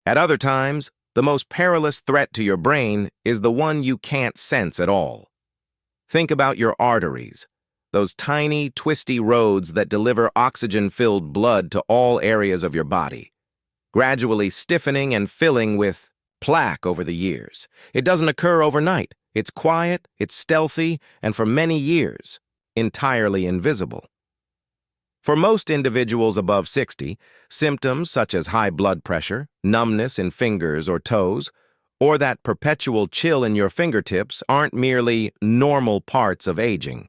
At other times, the most perilous threat to your brain is the one you can't sense at all. Think about your arteries, those tiny, twisty roads that deliver oxygen-filled blood to all areas of your body, gradually stiffening and filling with plaque over the years. It doesn't occur overnight. It's quiet, it's stealthy, and for many years, entirely invisible. For most individuals above 60, symptoms such as high blood pressure, numbness in fingers or toes, or that perpetual chill in your fingertips aren't merely normal parts of aging.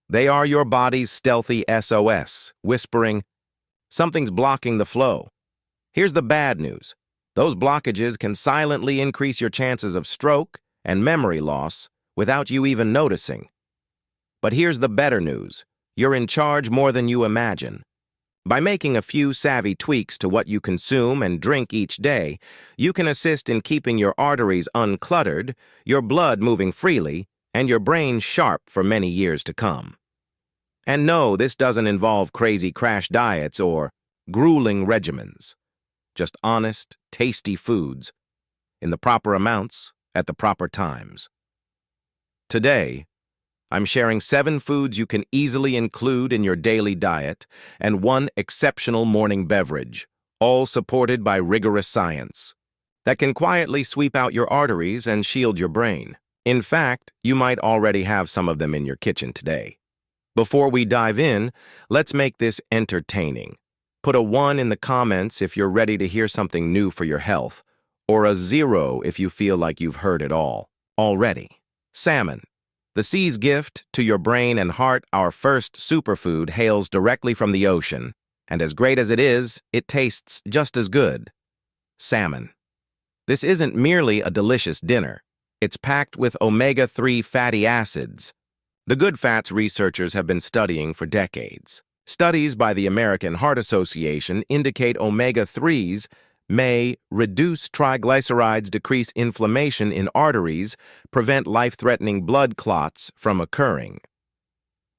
They are your body's stealthy SOS, whispering, "Something's blocking the flow." Here's the bad news. Those blockages can silently increase your chances of stroke and memory loss without you even noticing. But here's the better news. You're in charge more than you imagine. By making a few savvy tweaks to what you consume and drink each day, you can assist in keeping your arteries uncluttered, your blood moving freely, and your brain sharp for many years to come. And no, this doesn't involve crazy crash diets or grueling regimens. Just honest, tasty foods, in the proper amounts, at the proper times. Today, I'm sharing 7 foods you can easily include in your daily diet and 1 exceptional morning beverage, all supported by rigorous science, that can quietly sweep out your arteries and shield your brain. In fact, you might already have some of them in your kitchen today. Before we dive in, let's make this entertaining. Put a 1 in the comments if you're ready to hear something new for your health, or a 0 if you feel like you've heard it all already. Salmon. The sea's gift to your brain and heart, our first superfood, hails directly from the ocean, and as great as it is, it tastes just as good. Salmon. This isn't merely a delicious dinner. It's packed with omega-3 fatty acids, the good fats researchers have been studying for decades. Studies by the American Heart Association indicate omega-3s may reduce triglycerides, decrease inflammation in arteries, prevent life-threatening blood clots from occurring.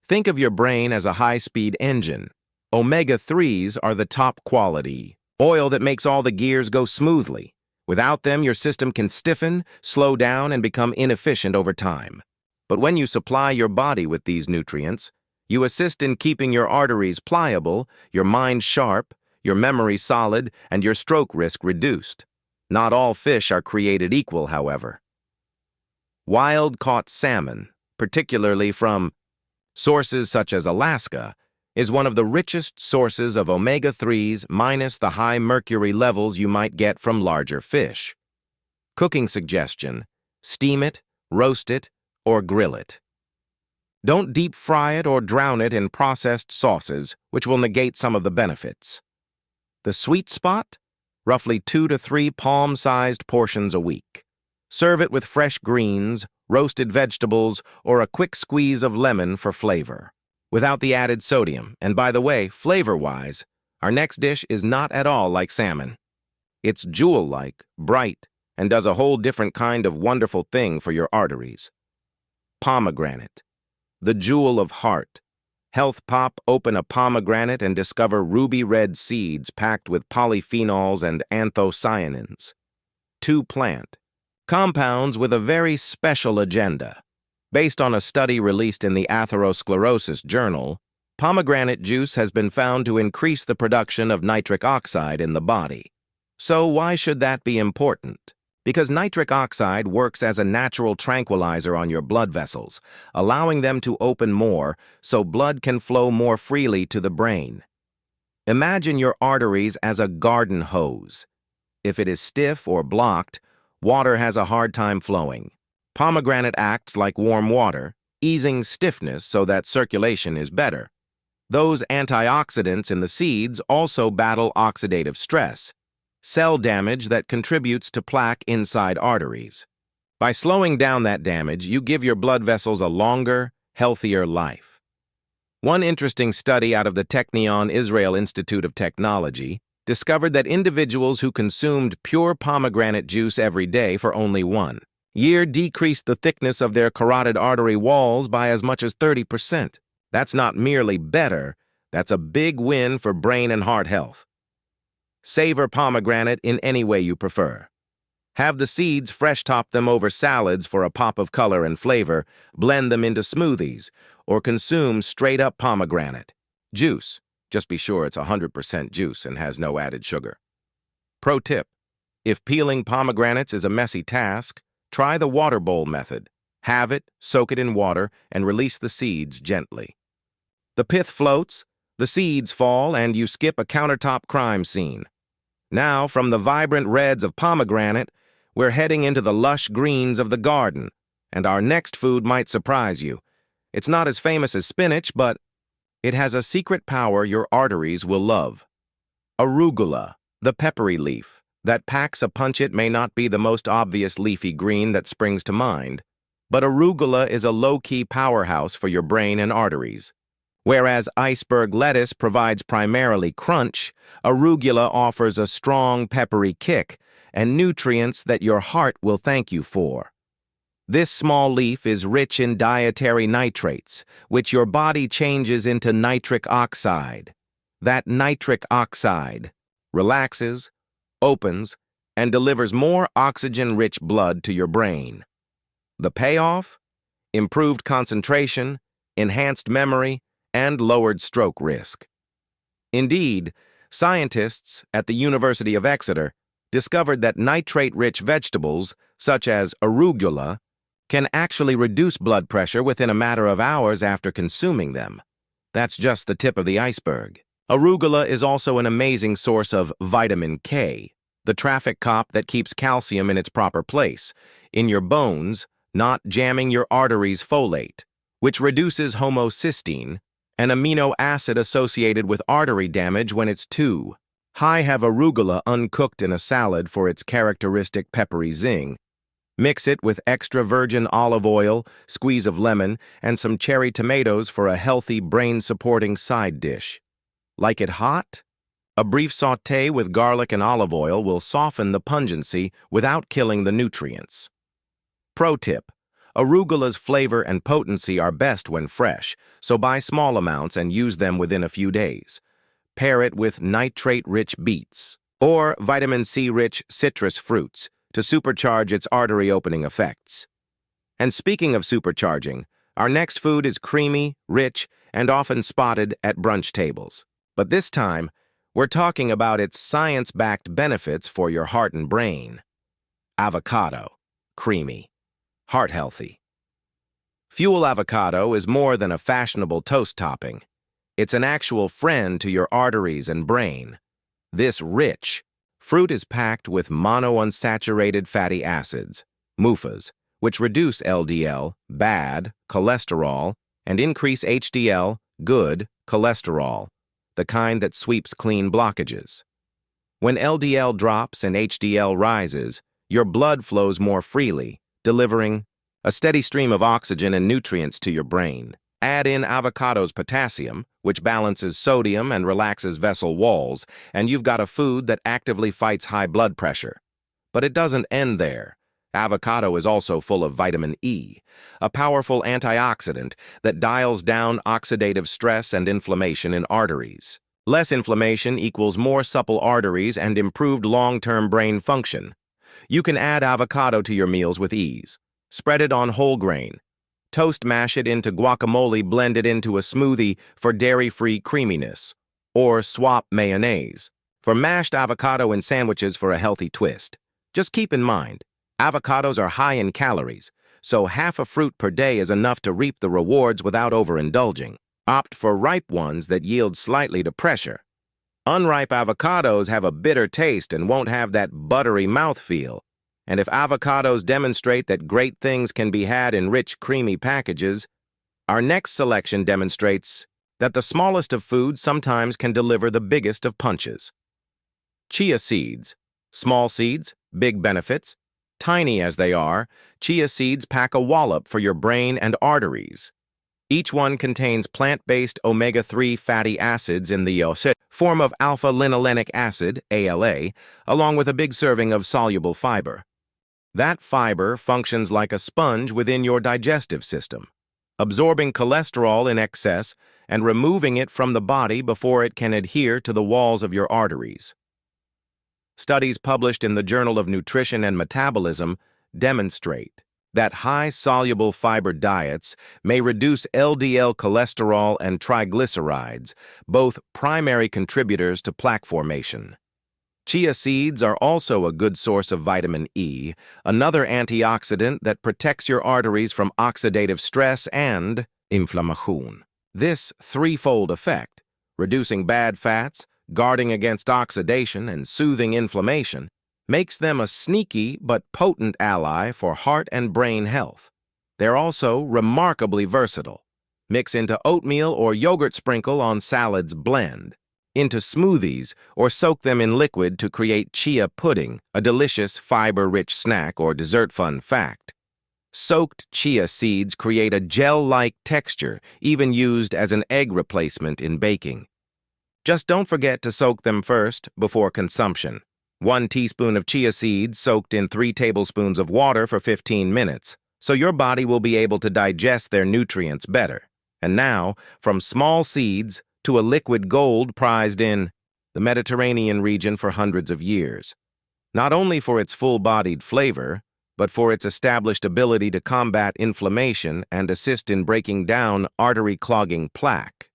Think of your brain as a high-speed engine. Omega-3s are the top quality oil that makes all the gears go smoothly. Without them, your system can stiffen, slow down, and become inefficient over time. But when you supply your body with these nutrients, you assist in keeping your arteries pliable, your mind sharp, your memory solid, and your stroke risk reduced. Not all fish are created equal, however. Wild-caught salmon, particularly from sources such as Alaska, is one of the richest sources of omega-3s minus the high mercury levels you might get from larger fish. Cooking suggestion: steam it, roast it, or grill it. Don't deep fry it or drown it in processed sauces, which will negate some of the benefits. The sweet spot? Roughly 2 to 3 palm-sized portions a week. Serve it with fresh greens, roasted vegetables, or a quick squeeze of lemon for flavor, without the added sodium. And by the way, flavor-wise, our next dish is not at all like salmon. It's jewel-like, bright, and does a whole different kind of wonderful thing for your arteries. Pomegranate, the jewel of heart. Health Pop, open a pomegranate and discover ruby red seeds packed with polyphenols and anthocyanins. 2 plant compounds with a very special agenda. Based on a study released in the Atherosclerosis Journal, pomegranate juice has been found to increase the production of nitric oxide in the body. So why should that be important? Because nitric oxide works as a natural tranquilizer on your blood vessels, allowing them to open more so blood can flow more freely to the brain. Imagine your arteries as a garden hose. If it is stiff or blocked, water has a hard time flowing. Pomegranate acts like warm water, easing stiffness so that circulation is better. Those antioxidants in the seeds also battle oxidative stress, cell damage that contributes to plaque inside arteries. By slowing down that damage, you give your blood vessels a longer, healthier life. One interesting study out of the Technion Israel Institute of Technology discovered that individuals who consumed pure pomegranate juice every day for only 1 year decreased the thickness of their carotid artery walls by as much as 30%. That's not merely better, that's a big win for brain and heart health. Savor pomegranate in any way you prefer. Have the seeds fresh top them over salads for a pop of color and flavor, blend them into smoothies, or consume straight-up pomegranate. Juice. Just be sure it's 100% juice and has no added sugar. Pro tip: if peeling pomegranates is a messy task, try the water bowl method. Halve it, soak it in water, and release the seeds gently. The pith floats, the seeds fall, and you skip a countertop crime scene. Now, from the vibrant reds of pomegranate, we're heading into the lush greens of the garden, and our next food might surprise you. It's not as famous as spinach, but it has a secret power your arteries will love. Arugula, the peppery leaf, that packs a punch. It may not be the most obvious leafy green that springs to mind, but arugula is a low-key powerhouse for your brain and arteries. Whereas iceberg lettuce provides primarily crunch, arugula offers a strong peppery kick and nutrients that your heart will thank you for. This small leaf is rich in dietary nitrates, which your body changes into nitric oxide. That nitric oxide relaxes, opens, and delivers more oxygen-rich blood to your brain. The payoff? Improved concentration, enhanced memory, and lowered stroke risk. Indeed, scientists at the University of Exeter discovered that nitrate-rich vegetables, such as arugula, can actually reduce blood pressure within a matter of hours after consuming them. That's just the tip of the iceberg. Arugula is also an amazing source of vitamin K, the traffic cop that keeps calcium in its proper place, in your bones, not jamming your arteries. Folate, which reduces homocysteine, an amino acid associated with artery damage when it's too high. Have arugula uncooked in a salad for its characteristic peppery zing. Mix it with extra virgin olive oil, squeeze of lemon, and some cherry tomatoes for a healthy, brain-supporting side dish. Like it hot? A brief sauté with garlic and olive oil will soften the pungency without killing the nutrients. Pro tip: arugula's flavor and potency are best when fresh, so buy small amounts and use them within a few days. Pair it with nitrate-rich beets or vitamin C-rich citrus fruits to supercharge its artery-opening effects. And speaking of supercharging, our next food is creamy, rich, and often spotted at brunch tables. But this time, we're talking about its science-backed benefits for your heart and brain. Avocado. Creamy. Heart-healthy. Fuel avocado is more than a fashionable toast topping. It's an actual friend to your arteries and brain. This rich fruit is packed with monounsaturated fatty acids, MUFAs, which reduce LDL, bad, cholesterol, and increase HDL, good, cholesterol, the kind that sweeps clean blockages. When LDL drops and HDL rises, your blood flows more freely, delivering a steady stream of oxygen and nutrients to your brain. Add in avocado's potassium, which balances sodium and relaxes vessel walls, and you've got a food that actively fights high blood pressure. But it doesn't end there. Avocado is also full of vitamin E, a powerful antioxidant that dials down oxidative stress and inflammation in arteries. Less inflammation equals more supple arteries and improved long-term brain function. You can add avocado to your meals with ease. Spread it on whole grain. Toast mash it into guacamole, blend it into a smoothie for dairy-free creaminess. Or swap mayonnaise for mashed avocado in sandwiches for a healthy twist. Just keep in mind, avocados are high in calories, so half a fruit per day is enough to reap the rewards without overindulging. Opt for ripe ones that yield slightly to pressure. Unripe avocados have a bitter taste and won't have that buttery mouthfeel. And if avocados demonstrate that great things can be had in rich, creamy packages, our next selection demonstrates that the smallest of foods sometimes can deliver the biggest of punches. Chia seeds. Small seeds, big benefits. Tiny as they are, chia seeds pack a wallop for your brain and arteries. Each one contains plant-based omega-3 fatty acids in the form of alpha-linolenic acid, ALA, along with a big serving of soluble fiber. That fiber functions like a sponge within your digestive system, absorbing cholesterol in excess and removing it from the body before it can adhere to the walls of your arteries. Studies published in the Journal of Nutrition and Metabolism demonstrate that high-soluble fiber diets may reduce LDL cholesterol and triglycerides, both primary contributors to plaque formation. Chia seeds are also a good source of vitamin E, another antioxidant that protects your arteries from oxidative stress and inflammation. This threefold effect, reducing bad fats, guarding against oxidation, and soothing inflammation, makes them a sneaky but potent ally for heart and brain health. They're also remarkably versatile. Mix into oatmeal or yogurt sprinkle on salads blend, into smoothies, or soak them in liquid to create chia pudding, a delicious fiber-rich snack or dessert. Fun fact: soaked chia seeds create a gel-like texture, even used as an egg replacement in baking. Just don't forget to soak them first before consumption. 1 teaspoon of chia seeds soaked in 3 tablespoons of water for 15 minutes, so your body will be able to digest their nutrients better. And now, from small seeds to a liquid gold prized in the Mediterranean region for hundreds of years. Not only for its full-bodied flavor, but for its established ability to combat inflammation and assist in breaking down artery-clogging plaque.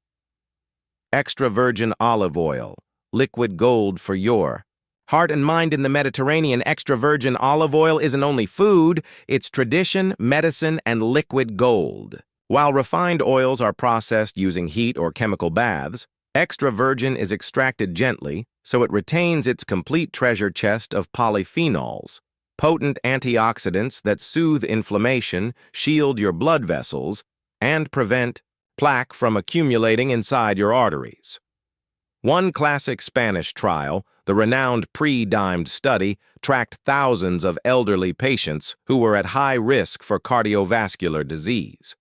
Extra virgin olive oil, liquid gold for your heart and mind. In the Mediterranean, extra virgin olive oil isn't only food, it's tradition, medicine, and liquid gold. While refined oils are processed using heat or chemical baths, extra virgin is extracted gently so it retains its complete treasure chest of polyphenols, potent antioxidants that soothe inflammation, shield your blood vessels, and prevent plaque from accumulating inside your arteries. One classic Spanish trial, the renowned pre-dimed study, tracked thousands of elderly patients who were at high risk for cardiovascular disease.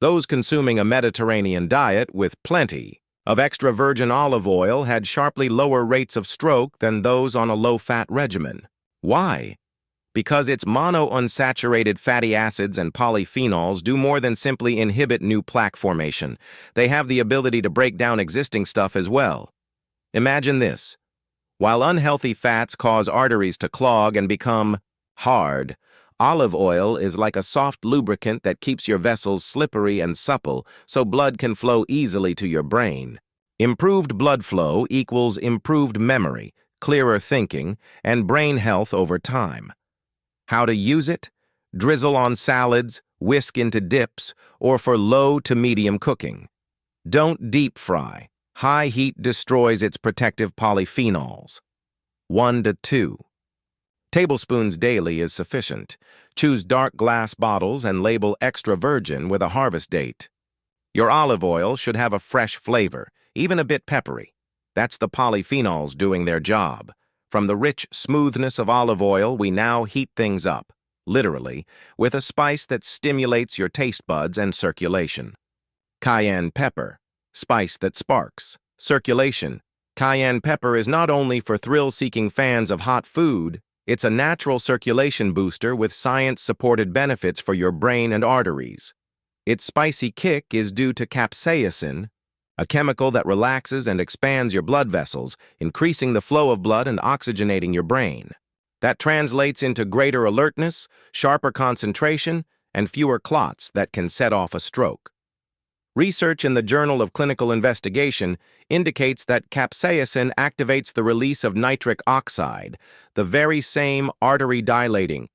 Those consuming a Mediterranean diet with plenty of extra virgin olive oil had sharply lower rates of stroke than those on a low-fat regimen. Why? Because its monounsaturated fatty acids and polyphenols do more than simply inhibit new plaque formation. They have the ability to break down existing stuff as well. Imagine this. While unhealthy fats cause arteries to clog and become hard, olive oil is like a soft lubricant that keeps your vessels slippery and supple so blood can flow easily to your brain. Improved blood flow equals improved memory, clearer thinking, and brain health over time. How to use it? Drizzle on salads, whisk into dips, or for low to medium cooking. Don't deep fry. High heat destroys its protective polyphenols. 1 to 2 tablespoons daily is sufficient. Choose dark glass bottles and label extra virgin with a harvest date. Your olive oil should have a fresh flavor, even a bit peppery. That's the polyphenols doing their job. From the rich smoothness of olive oil, we now heat things up, literally, with a spice that stimulates your taste buds and circulation. Cayenne pepper, spice that sparks. Circulation. Cayenne pepper is not only for thrill-seeking fans of hot food, it's a natural circulation booster with science-supported benefits for your brain and arteries. Its spicy kick is due to capsaicin, a chemical that relaxes and expands your blood vessels, increasing the flow of blood and oxygenating your brain. That translates into greater alertness, sharper concentration, and fewer clots that can set off a stroke. Research in the Journal of Clinical Investigation indicates that capsaicin activates the release of nitric oxide, the very same artery-dilating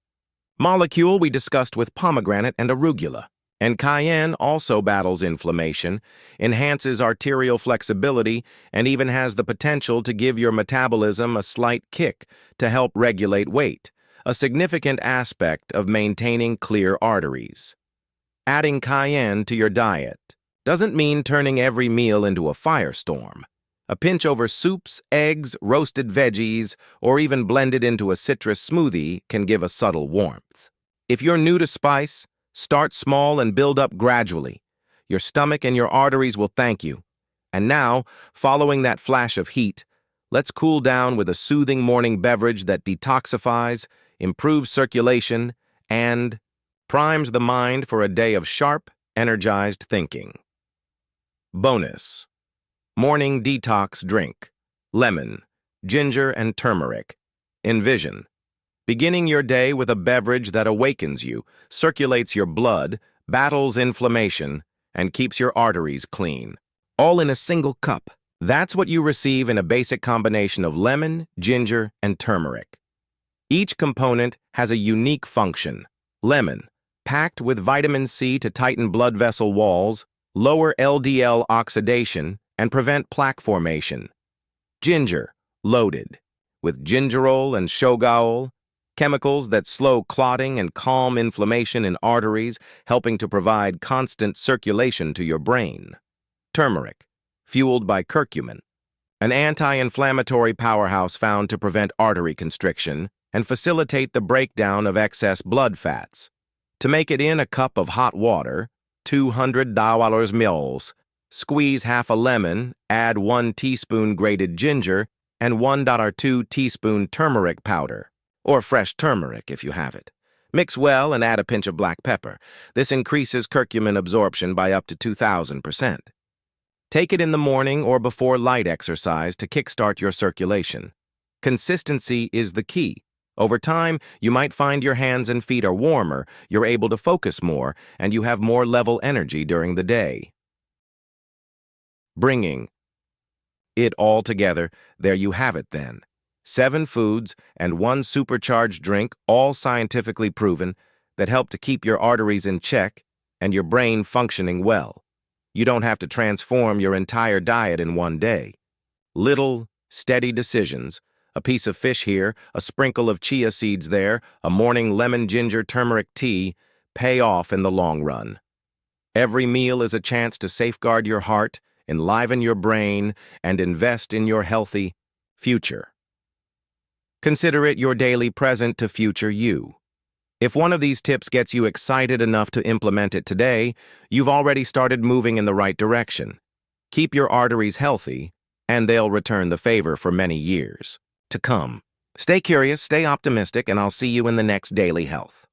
molecule we discussed with pomegranate and arugula. And cayenne also battles inflammation, enhances arterial flexibility, and even has the potential to give your metabolism a slight kick to help regulate weight, a significant aspect of maintaining clear arteries. Adding cayenne to your diet doesn't mean turning every meal into a firestorm. A pinch over soups, eggs, roasted veggies, or even blended into a citrus smoothie can give a subtle warmth. If you're new to spice, start small and build up gradually. Your stomach and your arteries will thank you. And now, following that flash of heat, let's cool down with a soothing morning beverage that detoxifies, improves circulation, and primes the mind for a day of sharp, energized thinking. Bonus: morning detox drink, lemon, ginger, and turmeric. Envision beginning your day with a beverage that awakens you, circulates your blood, battles inflammation, and keeps your arteries clean. All in a single cup. That's what you receive in a basic combination of lemon, ginger, and turmeric. Each component has a unique function. Lemon, packed with vitamin C to tighten blood vessel walls, lower LDL oxidation, and prevent plaque formation. Ginger, loaded, with gingerol and shogaol, chemicals that slow clotting and calm inflammation in arteries, helping to provide constant circulation to your brain. Turmeric, fueled by curcumin, an anti-inflammatory powerhouse found to prevent artery constriction and facilitate the breakdown of excess blood fats. To make it in a cup of hot water, 200 ml, squeeze half a lemon, add 1 teaspoon grated ginger, and 1.2 teaspoon turmeric powder, or fresh turmeric if you have it. Mix well and add a pinch of black pepper. This increases curcumin absorption by up to 2,000%. Take it in the morning or before light exercise to kickstart your circulation. Consistency is the key. Over time, you might find your hands and feet are warmer, you're able to focus more, and you have more level energy during the day. Bringing it all together, there you have it then. 7 foods and 1 supercharged drink, all scientifically proven, that help to keep your arteries in check and your brain functioning well. You don't have to transform your entire diet in one day. Little, steady decisions, a piece of fish here, a sprinkle of chia seeds there, a morning lemon ginger turmeric tea, pay off in the long run. Every meal is a chance to safeguard your heart, enliven your brain, and invest in your healthy future. Consider it your daily present to future you. If one of these tips gets you excited enough to implement it today, you've already started moving in the right direction. Keep your arteries healthy, and they'll return the favor for many years to come. Stay curious, stay optimistic, and I'll see you in the next Daily Health.